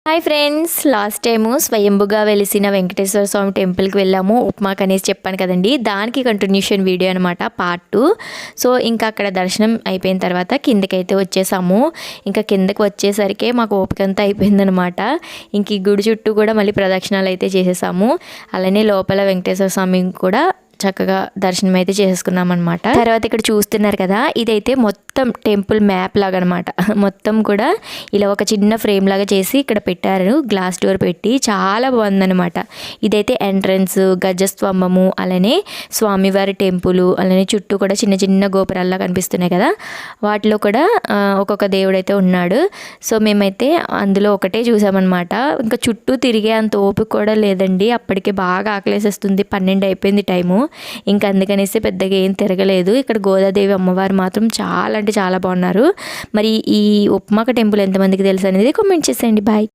Hi friends, last time స్వయంభుగా వెలిసిన వెంకటేశ్వర స్వామి టెంపుల్కి వెళ్ళాము. ఉప్మాక్ అనేసి చెప్పాను కదండి, దానికి కంటిన్యూషన్ వీడియో అనమాట, పార్ట్ 2. సో ఇంకా అక్కడ దర్శనం అయిపోయిన తర్వాత కిందకైతే వచ్చేసాము. ఇంకా కిందకి వచ్చేసరికి మాకు ఓపిక అంతా అయిపోయిందనమాట. ఇంక ఈ గుడి చుట్టూ కూడా మళ్ళీ ప్రదక్షిణాలు అయితే చేసేసాము. అలానే లోపల వెంకటేశ్వర స్వామి కూడా చక్కగా దర్శనం అయితే చేసుకున్నాం అనమాట. తర్వాత ఇక్కడ చూస్తున్నారు కదా, ఇదైతే మొత్తం టెంపుల్ మ్యాప్ లాగా అనమాట. మొత్తం కూడా ఇలా ఒక చిన్న ఫ్రేమ్ లాగా చేసి ఇక్కడ పెట్టారు, గ్లాస్ డోర్ పెట్టి. చాలా బాగుందనమాట. ఇదైతే ఎంట్రన్స్, గజస్తంభము, అలానే స్వామివారి టెంపుల్, అలానే చుట్టూ కూడా చిన్న చిన్న గోపురాల్లా కనిపిస్తున్నాయి కదా, వాటిలో కూడా ఒక్కొక్క దేవుడు అయితే ఉన్నాడు. సో మేమైతే అందులో ఒకటే చూసామన్నమాట. ఇంకా చుట్టూ తిరిగే అంత ఓపిక కూడా లేదండి, అప్పటికే బాగా ఆకలేసేస్తుంది. 12 అయిపోయింది టైము. ఇంకా అందుకనేసి పెద్దగా ఏం తిరగలేదు. ఇక్కడ గోదాదేవి అమ్మవారు మాత్రం చాలా అంటే చాలా బాగున్నారు. మరి ఈ ఉప్మాక టెంపుల్ ఎంతమందికి తెలుసు అనేది కామెంట్ చేసేయండి. బాయ్.